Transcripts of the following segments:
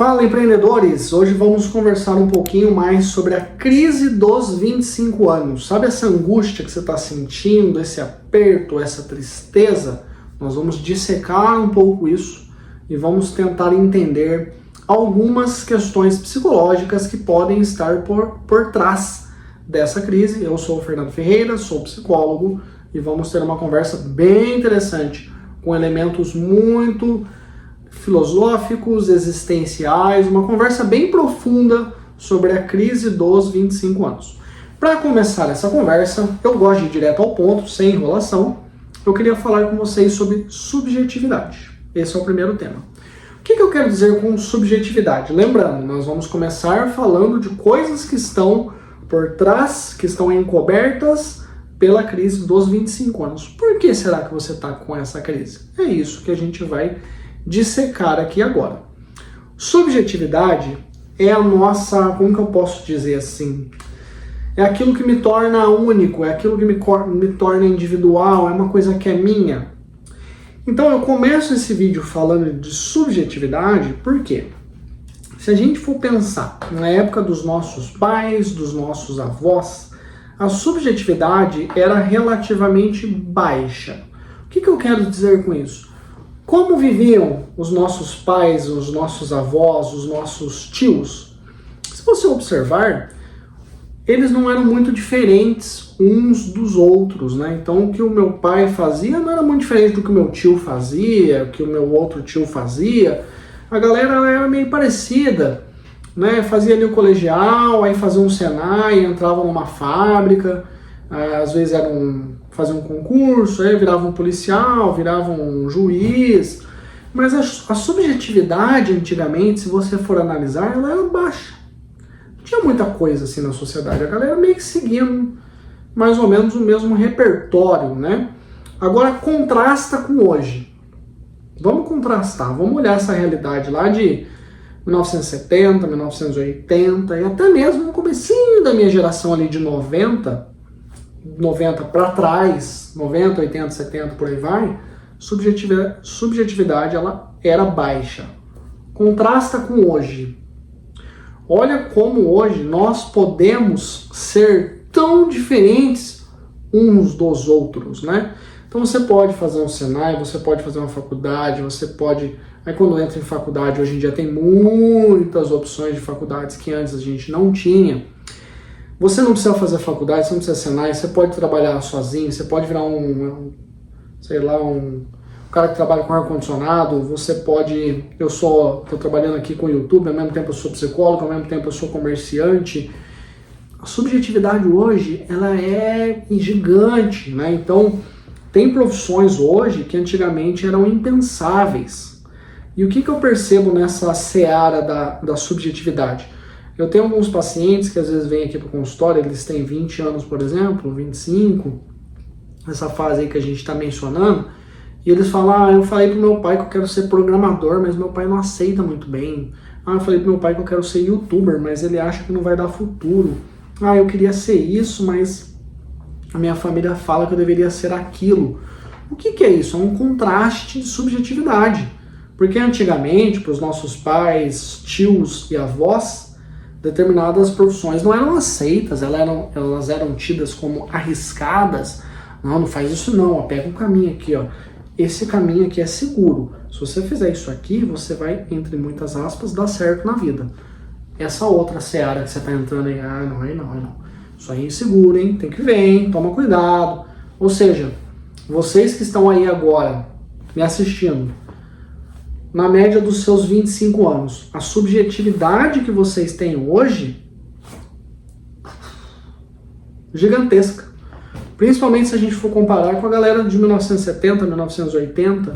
Fala, empreendedores! Hoje vamos conversar um pouquinho mais sobre a crise dos 25 anos. Sabe essa angústia que você está sentindo, esse aperto, essa tristeza? Nós vamos dissecar um pouco isso e vamos tentar entender algumas questões psicológicas que podem estar por trás dessa crise. Eu sou o Fernando Ferreira, sou psicólogo e vamos ter uma conversa bem interessante com elementos muito filosóficos, existenciais, uma conversa bem profunda sobre a crise dos 25 anos. Para começar essa conversa, eu gosto de ir direto ao ponto, sem enrolação. Eu queria falar com vocês sobre subjetividade. Esse é o primeiro tema. O que eu quero dizer com subjetividade? Lembrando, nós vamos começar falando de coisas que estão por trás, que estão encobertas pela crise dos 25 anos. Por que será que você está com essa crise? É isso que a gente vai dissecar aqui agora. Subjetividade é a nossa, como que eu posso dizer assim? É aquilo que me torna único, é aquilo que me torna individual, é uma coisa que é minha. Então eu começo esse vídeo falando de subjetividade, por quê? Se a gente for pensar na época dos nossos pais, dos nossos avós, a subjetividade era relativamente baixa. O que eu quero dizer com isso? Como viviam os nossos pais, os nossos avós, os nossos tios? Se você observar, eles não eram muito diferentes uns dos outros, né? Então o que o meu pai fazia não era muito diferente do que o meu tio fazia, o que o meu outro tio fazia. A galera era meio parecida, né? Fazia ali o colegial, aí fazia um Senai, entrava numa fábrica, às vezes fazia um concurso, aí virava um policial, virava um juiz. Mas a subjetividade antigamente, se você for analisar, ela era baixa. Não tinha muita coisa assim na sociedade. A galera meio que seguindo mais ou menos o mesmo repertório, né? Agora contrasta com hoje. Vamos contrastar, vamos olhar essa realidade lá de 1970, 1980 e até mesmo no comecinho da minha geração ali de 90 para trás, 90, 80, 70, por aí vai, subjetividade ela era baixa. Contrasta com hoje. Olha como hoje nós podemos ser tão diferentes uns dos outros, né? Então você pode fazer um Senai, você pode fazer uma faculdade, você pode... Aí quando entra em faculdade, hoje em dia tem muitas opções de faculdades que antes a gente não tinha. Você não precisa fazer faculdade, você não precisa Senai, você pode trabalhar sozinho, você pode virar um cara que trabalha com ar-condicionado, você pode... Eu estou trabalhando aqui com o YouTube, ao mesmo tempo eu sou psicólogo, ao mesmo tempo eu sou comerciante. A subjetividade hoje, ela é gigante, né? Então, tem profissões hoje que antigamente eram impensáveis. E o que eu percebo nessa seara da subjetividade? Eu tenho alguns pacientes que às vezes vêm aqui para o consultório, eles têm 20 anos, por exemplo, 25, essa fase aí que a gente está mencionando, e eles falam, eu falei pro meu pai que eu quero ser programador, mas meu pai não aceita muito bem. Eu falei pro meu pai que eu quero ser youtuber, mas ele acha que não vai dar futuro. Eu queria ser isso, mas a minha família fala que eu deveria ser aquilo. O que é isso? É um contraste de subjetividade. Porque antigamente, para os nossos pais, tios e avós, determinadas profissões não eram aceitas, elas eram tidas como arriscadas. Não faz isso não, pega um caminho aqui, ó. Esse caminho aqui é seguro. Se você fizer isso aqui, você vai, entre muitas aspas, dar certo na vida. Essa outra seara que você está entrando aí, não. Isso aí é inseguro, hein? Tem que ver, hein? Toma cuidado. Ou seja, vocês que estão aí agora me assistindo, na média dos seus 25 anos, a subjetividade que vocês têm hoje, gigantesca. Principalmente se a gente for comparar com a galera de 1970, 1980.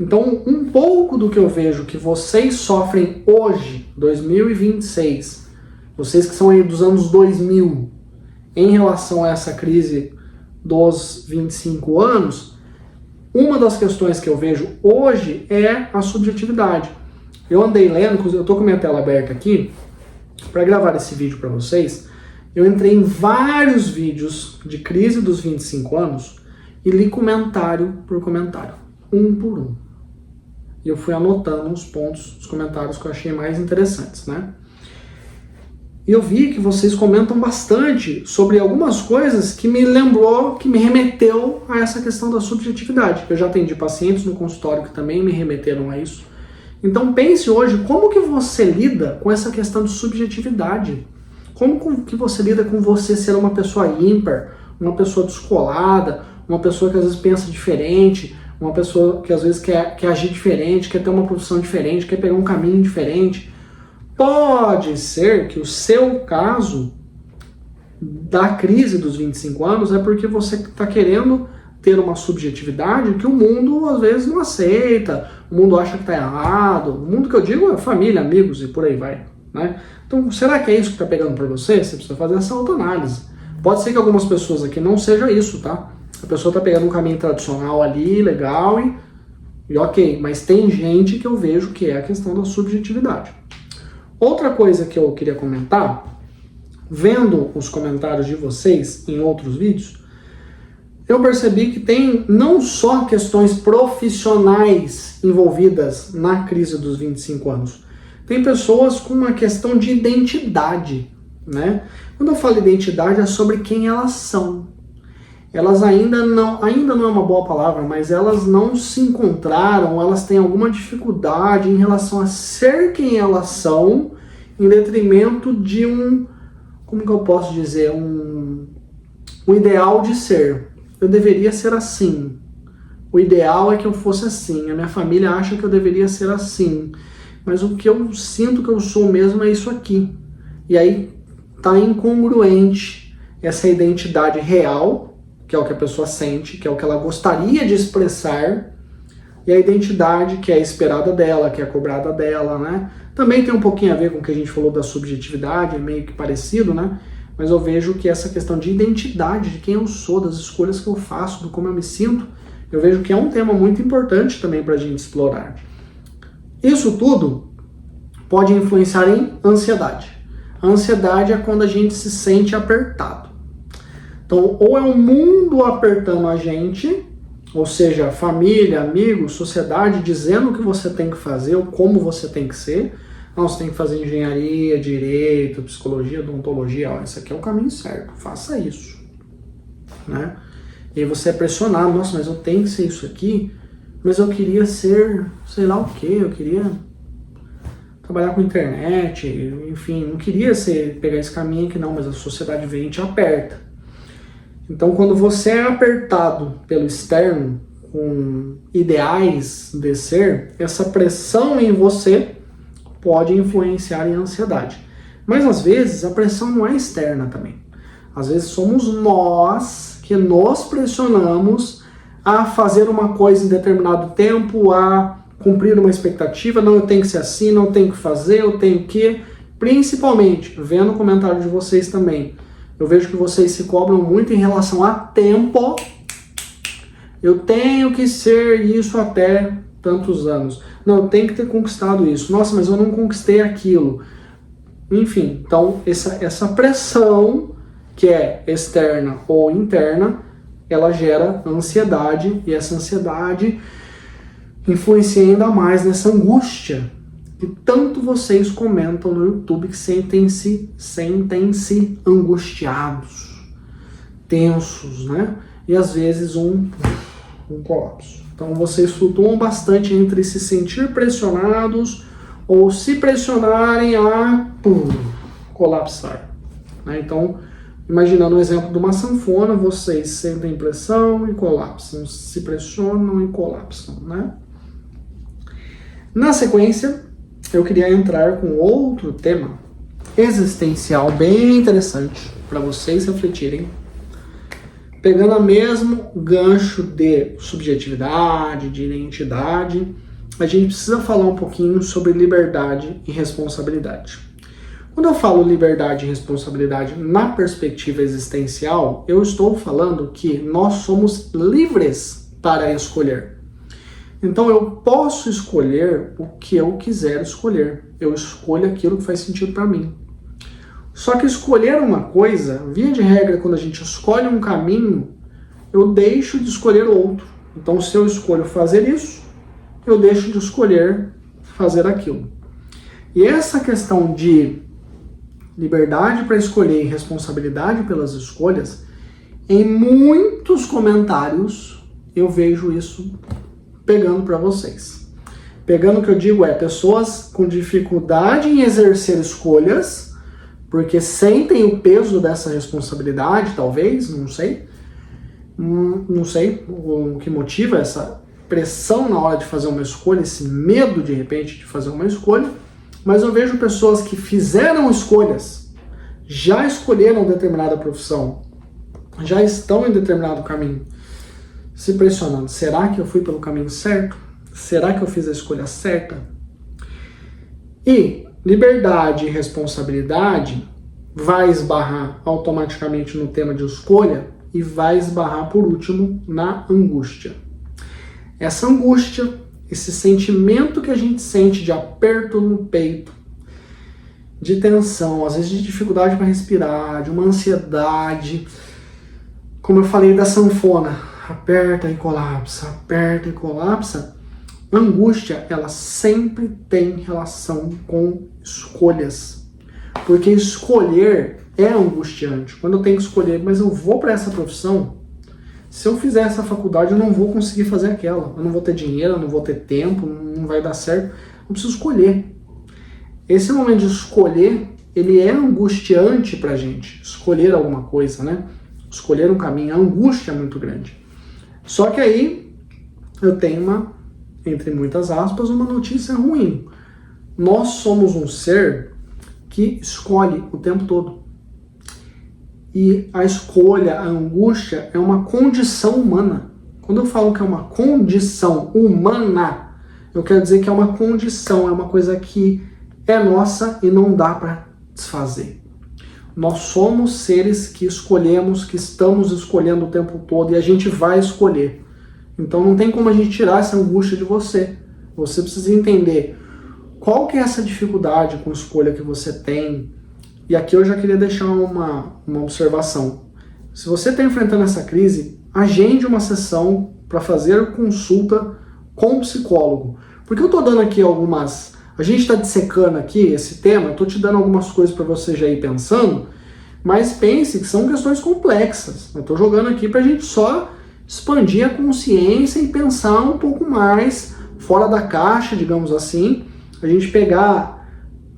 Então, um pouco do que eu vejo que vocês sofrem hoje, 2026, vocês que são aí dos anos 2000, em relação a essa crise dos 25 anos, uma das questões que eu vejo hoje é a subjetividade. Eu andei lendo, eu estou com minha tela aberta aqui, para gravar esse vídeo para vocês, eu entrei em vários vídeos de crise dos 25 anos e li comentário por comentário, um por um. e eu fui anotando os pontos, os comentários que eu achei mais interessantes, né? E eu vi que vocês comentam bastante sobre algumas coisas que me lembrou, que me remeteu a essa questão da subjetividade. Eu já atendi pacientes no consultório que também me remeteram a isso. Então pense hoje como que você lida com essa questão de subjetividade. Como que você lida com você ser uma pessoa ímpar, uma pessoa descolada, uma pessoa que às vezes pensa diferente, uma pessoa que às vezes quer agir diferente, quer ter uma profissão diferente, quer pegar um caminho diferente. Pode ser que o seu caso da crise dos 25 anos é porque você está querendo ter uma subjetividade que o mundo às vezes não aceita, o mundo acha que está errado, o mundo que eu digo é família, amigos e por aí vai, né? Então, será que é isso que está pegando por você? Você precisa fazer essa autoanálise. Pode ser que algumas pessoas aqui não seja isso, tá? A pessoa está pegando um caminho tradicional ali, legal, e ok, mas tem gente que eu vejo que é a questão da subjetividade. Outra coisa que eu queria comentar, vendo os comentários de vocês em outros vídeos, eu percebi que tem não só questões profissionais envolvidas na crise dos 25 anos, tem pessoas com uma questão de identidade, né? Quando eu falo identidade é sobre quem elas são. Elas ainda não é uma boa palavra, mas elas não se encontraram, elas têm alguma dificuldade em relação a ser quem elas são, em detrimento de como que eu posso dizer, um ideal de ser. Eu deveria ser assim. O ideal é que eu fosse assim. A minha família acha que eu deveria ser assim. Mas o que eu sinto que eu sou mesmo é isso aqui. E aí tá incongruente essa identidade real, que é o que a pessoa sente, que é o que ela gostaria de expressar, e a identidade que é esperada dela, que é cobrada dela, né? Também tem um pouquinho a ver com o que a gente falou da subjetividade, é meio que parecido, né? Mas eu vejo que essa questão de identidade, de quem eu sou, das escolhas que eu faço, do como eu me sinto, eu vejo que é um tema muito importante também para a gente explorar. Isso tudo pode influenciar em ansiedade. A ansiedade é quando a gente se sente apertado. Então, ou é o mundo apertando a gente, ou seja, família, amigos, sociedade, dizendo o que você tem que fazer, ou como você tem que ser. Não, você tem que fazer engenharia, direito, psicologia, odontologia. Ó, esse aqui é o caminho certo, faça isso, né? E aí você é pressionado, nossa, mas eu tenho que ser isso aqui, mas eu queria ser, sei lá o quê, eu queria trabalhar com internet, enfim, não queria pegar esse caminho aqui não, mas a sociedade vem e te aperta. Então, quando você é apertado pelo externo, com ideais de ser, essa pressão em você pode influenciar em ansiedade. Mas, às vezes, a pressão não é externa também. Às vezes, somos nós que nos pressionamos a fazer uma coisa em determinado tempo, a cumprir uma expectativa. Não, eu tenho que ser assim, não tenho que fazer, eu tenho que... Principalmente, vendo o comentário de vocês também, eu vejo que vocês se cobram muito em relação a tempo. Eu tenho que ser isso até tantos anos. Não, eu tenho que ter conquistado isso. Nossa, mas eu não conquistei aquilo. Enfim, então essa pressão, que é externa ou interna, ela gera ansiedade. E essa ansiedade influencia ainda mais nessa angústia que tanto vocês comentam no YouTube, que sentem-se angustiados, tensos, né? E às vezes um colapso. Então vocês flutuam bastante entre se sentir pressionados ou se pressionarem a colapsar, né? Então, imaginando o exemplo de uma sanfona, vocês sentem pressão e colapsam, se pressionam e colapsam, né? Na sequência, eu queria entrar com outro tema existencial bem interessante para vocês refletirem, pegando o mesmo gancho de subjetividade, de identidade. A gente precisa falar um pouquinho sobre liberdade e responsabilidade. Quando eu falo liberdade e responsabilidade na perspectiva existencial, eu estou falando que nós somos livres para escolher. Então eu posso escolher o que eu quiser escolher. Eu escolho aquilo que faz sentido para mim. Só que escolher uma coisa, via de regra, quando a gente escolhe um caminho, eu deixo de escolher outro. Então se eu escolho fazer isso, eu deixo de escolher fazer aquilo. E essa questão de liberdade para escolher e responsabilidade pelas escolhas, em muitos comentários eu vejo isso pegando para vocês. Pegando o que eu digo pessoas com dificuldade em exercer escolhas, porque sentem o peso dessa responsabilidade, talvez, não sei. Não sei o que motiva essa pressão na hora de fazer uma escolha, esse medo de repente de fazer uma escolha, mas eu vejo pessoas que fizeram escolhas, já escolheram determinada profissão, já estão em determinado caminho, se pressionando. Será que eu fui pelo caminho certo? Será que eu fiz a escolha certa? E liberdade e responsabilidade vai esbarrar automaticamente no tema de escolha e vai esbarrar, por último, na angústia. Essa angústia, esse sentimento que a gente sente de aperto no peito, de tensão, às vezes de dificuldade para respirar, de uma ansiedade, como eu falei da sanfona, aperta e colapsa, aperta e colapsa. A angústia, ela sempre tem relação com escolhas, porque escolher é angustiante. Quando eu tenho que escolher, mas eu vou para essa profissão, se eu fizer essa faculdade eu não vou conseguir fazer aquela, eu não vou ter dinheiro, eu não vou ter tempo, não vai dar certo, eu preciso escolher. Esse momento de escolher, ele é angustiante pra gente, escolher alguma coisa, né? Escolher um caminho, a angústia é muito grande. Só que aí eu tenho uma, entre muitas aspas, uma notícia ruim. Nós somos um ser que escolhe o tempo todo. E a escolha, a angústia, é uma condição humana. Quando eu falo que é uma condição humana, eu quero dizer que é uma condição, é uma coisa que é nossa e não dá para desfazer. Nós somos seres que escolhemos, que estamos escolhendo o tempo todo e a gente vai escolher. Então não tem como a gente tirar essa angústia de você. Você precisa entender qual que é essa dificuldade com escolha que você tem. E aqui eu já queria deixar uma observação. Se você está enfrentando essa crise, agende uma sessão para fazer consulta com o psicólogo. Porque eu estou dando aqui algumas... A gente está dissecando aqui esse tema, eu estou te dando algumas coisas para você já ir pensando, mas pense que são questões complexas. Eu estou jogando aqui para a gente só expandir a consciência e pensar um pouco mais fora da caixa, digamos assim. A gente pegar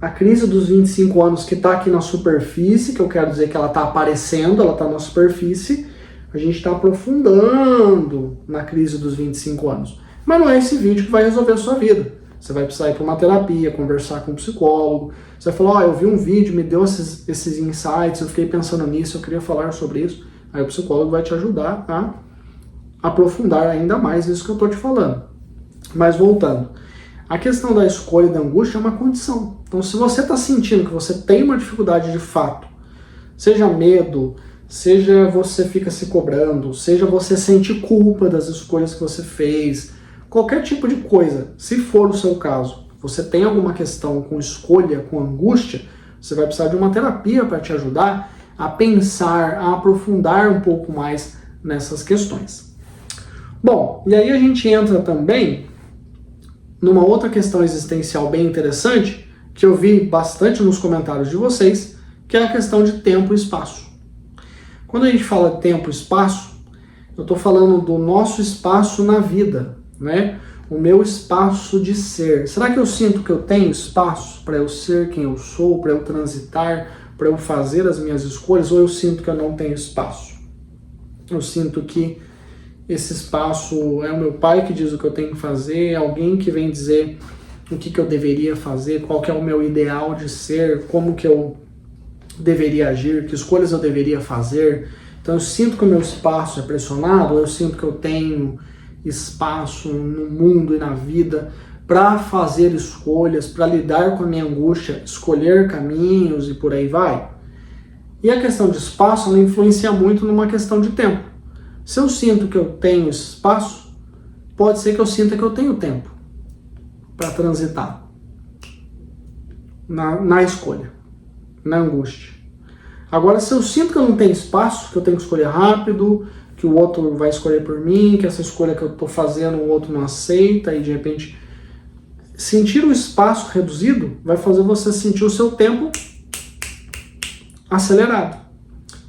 a crise dos 25 anos que está aqui na superfície, que eu quero dizer que ela está aparecendo, ela está na superfície, a gente está aprofundando na crise dos 25 anos. Mas não é esse vídeo que vai resolver a sua vida. Você vai precisar ir para uma terapia, conversar com um psicólogo. Você vai falar, eu vi um vídeo, me deu esses insights, eu fiquei pensando nisso, eu queria falar sobre isso. Aí o psicólogo vai te ajudar a aprofundar ainda mais isso que eu estou te falando. Mas voltando, a questão da escolha e da angústia é uma condição. Então se você está sentindo que você tem uma dificuldade de fato, seja medo, seja você fica se cobrando, seja você sente culpa das escolhas que você fez, qualquer tipo de coisa, se for o seu caso, você tem alguma questão com escolha, com angústia, você vai precisar de uma terapia para te ajudar a pensar, a aprofundar um pouco mais nessas questões. Bom, e aí a gente entra também numa outra questão existencial bem interessante, que eu vi bastante nos comentários de vocês, que é a questão de tempo e espaço. Quando a gente fala tempo e espaço, eu estou falando do nosso espaço na vida, né? O meu espaço de ser. Será que eu sinto que eu tenho espaço para eu ser quem eu sou, para eu transitar, para eu fazer as minhas escolhas, ou eu sinto que eu não tenho espaço? Eu sinto que esse espaço é o meu pai que diz o que eu tenho que fazer, é alguém que vem dizer o que eu deveria fazer, qual que é o meu ideal de ser, como que eu deveria agir, que escolhas eu deveria fazer. Então eu sinto que o meu espaço é pressionado, ou eu sinto que eu tenho espaço no mundo e na vida para fazer escolhas, para lidar com a minha angústia, escolher caminhos e por aí vai. E a questão de espaço, ela influencia muito numa questão de tempo. Se eu sinto que eu tenho espaço, pode ser que eu sinta que eu tenho tempo para transitar na escolha, na angústia. Agora, se eu sinto que eu não tenho espaço, que eu tenho que escolher rápido, que que o outro vai escolher por mim, que essa escolha que eu estou fazendo o outro não aceita, e de repente sentir o espaço reduzido vai fazer você sentir o seu tempo acelerado.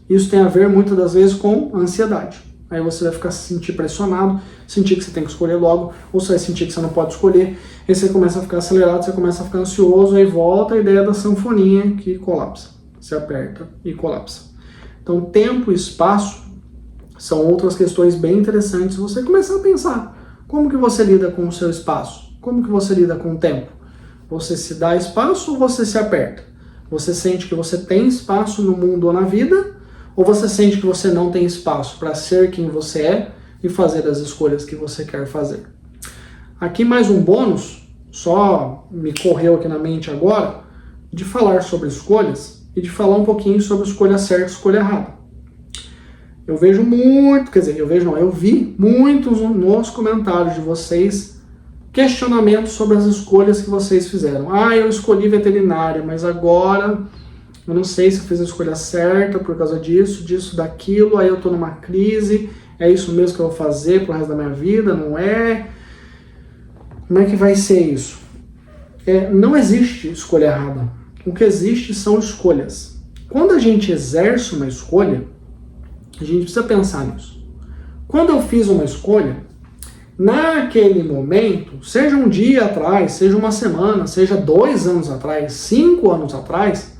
Isso tem a ver muitas das vezes com ansiedade. Aí você vai ficar se sentir pressionado, sentir que você tem que escolher logo, ou você vai sentir que você não pode escolher, aí você começa a ficar acelerado, você começa a ficar ansioso, aí volta a ideia da sanfoninha que colapsa, se aperta e colapsa. Então tempo e espaço são outras questões bem interessantes. Você começar a pensar, como que você lida com o seu espaço? Como que você lida com o tempo? Você se dá espaço ou você se aperta? Você sente que você tem espaço no mundo ou na vida? Ou você sente que você não tem espaço para ser quem você é e fazer as escolhas que você quer fazer? Aqui mais um bônus, só me correu aqui na mente agora, de falar sobre escolhas e de falar um pouquinho sobre escolha certa e escolha errada. Eu vejo muito, eu vi muitos nos comentários de vocês questionamentos sobre as escolhas que vocês fizeram. Eu escolhi veterinária, mas agora eu não sei se eu fiz a escolha certa por causa disso, daquilo, aí eu tô numa crise, é isso mesmo que eu vou fazer pro resto da minha vida, não é? Como é que vai ser isso? Não existe escolha errada. O que existe são escolhas. Quando a gente exerce uma escolha, a gente precisa pensar nisso. Quando eu fiz uma escolha, naquele momento, seja um dia atrás, seja uma semana, seja 2 anos atrás, 5 anos atrás,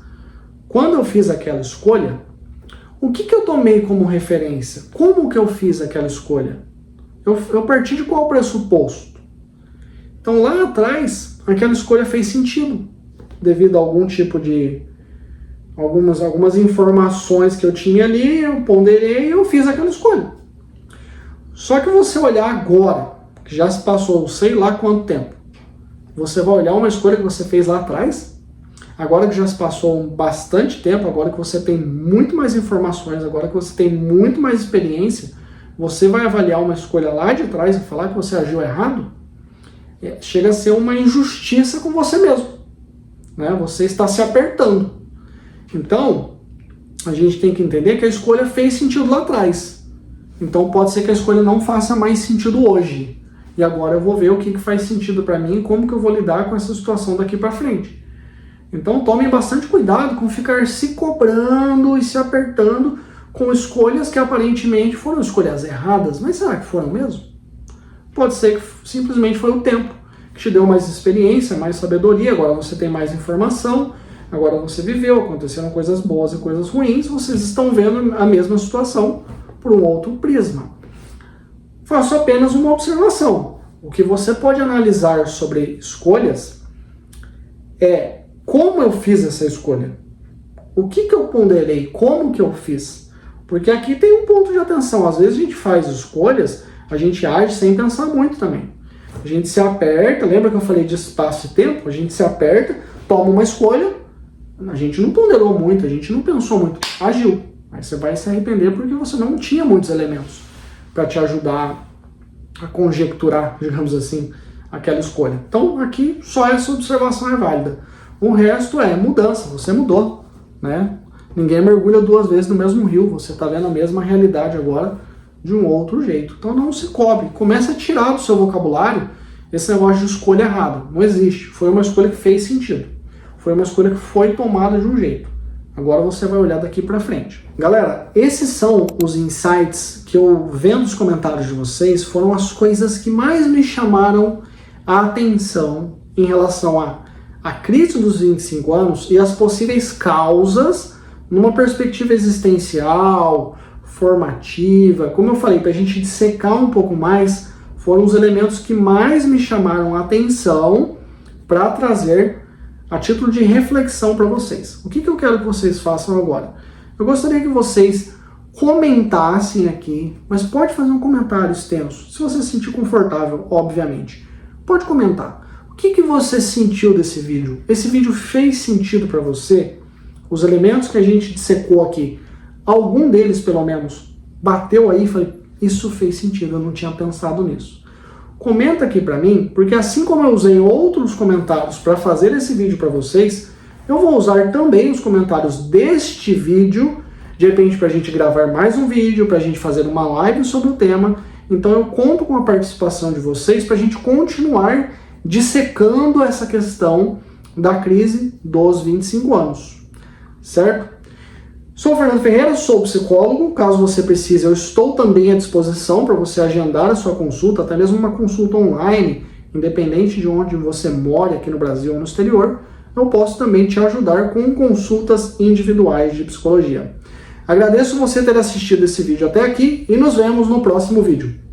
quando eu fiz aquela escolha, o que eu tomei como referência? Como que eu fiz aquela escolha? Eu parti de qual pressuposto? Então lá atrás, aquela escolha fez sentido, devido a algum tipo de algumas informações que eu tinha ali, eu ponderei e eu fiz aquela escolha. Só que você olhar agora, que já se passou sei lá quanto tempo, você vai olhar uma escolha que você fez lá atrás, agora que já se passou bastante tempo, agora que você tem muito mais informações, agora que você tem muito mais experiência, você vai avaliar uma escolha lá de trás e falar que você agiu errado? Chega a ser uma injustiça com você mesmo, né? Você está se apertando. Então, a gente tem que entender que a escolha fez sentido lá atrás. Então pode ser que a escolha não faça mais sentido hoje. E agora eu vou ver o que faz sentido para mim e como que eu vou lidar com essa situação daqui para frente. Então tomem bastante cuidado com ficar se cobrando e se apertando com escolhas que aparentemente foram escolhas erradas. Mas será que foram mesmo? Pode ser que simplesmente foi o tempo que te deu mais experiência, mais sabedoria, agora você tem mais informação, agora você viveu, aconteceram coisas boas e coisas ruins, vocês estão vendo a mesma situação por um outro prisma. Faço apenas uma observação. O que você pode analisar sobre escolhas é como eu fiz essa escolha. O que eu ponderei, como que eu fiz. Porque aqui tem um ponto de atenção. Às vezes a gente faz escolhas, a gente age sem pensar muito também. A gente se aperta, lembra que eu falei de espaço e tempo? A gente se aperta, toma uma escolha, a gente não ponderou muito, a gente não pensou muito, agiu. Aí você vai se arrepender porque você não tinha muitos elementos para te ajudar a conjecturar, digamos assim, aquela escolha. Então aqui só essa observação é válida. O resto é mudança, você mudou, né? Ninguém mergulha 2 vezes no mesmo rio, você está vendo a mesma realidade agora de um outro jeito. Então não se cobre, comece a tirar do seu vocabulário esse negócio de escolha errada. Não existe, foi uma escolha que fez sentido. Foi uma escolha que foi tomada de um jeito. Agora você vai olhar daqui para frente. Galera, esses são os insights que eu vendo os comentários de vocês, foram as coisas que mais me chamaram a atenção em relação a crise dos 25 anos e as possíveis causas numa perspectiva existencial, formativa. Como eu falei, para a gente dissecar um pouco mais, foram os elementos que mais me chamaram a atenção para trazer a título de reflexão para vocês. O que eu quero que vocês façam agora? Eu gostaria que vocês comentassem aqui, mas pode fazer um comentário extenso, se você se sentir confortável, obviamente. Pode comentar. O que você sentiu desse vídeo? Esse vídeo fez sentido para você? Os elementos que a gente dissecou aqui, algum deles pelo menos bateu aí e falei, isso fez sentido, eu não tinha pensado nisso. Comenta aqui para mim, porque assim como eu usei outros comentários para fazer esse vídeo para vocês, eu vou usar também os comentários deste vídeo de repente para a gente gravar mais um vídeo, para a gente fazer uma live sobre o tema. Então eu conto com a participação de vocês para a gente continuar dissecando essa questão da crise dos 25 anos, certo? Sou o Fernando Ferreira, sou psicólogo. Caso você precise, eu estou também à disposição para você agendar a sua consulta, até mesmo uma consulta online, independente de onde você mora, aqui no Brasil ou no exterior. Eu posso também te ajudar com consultas individuais de psicologia. Agradeço você ter assistido esse vídeo até aqui e nos vemos no próximo vídeo.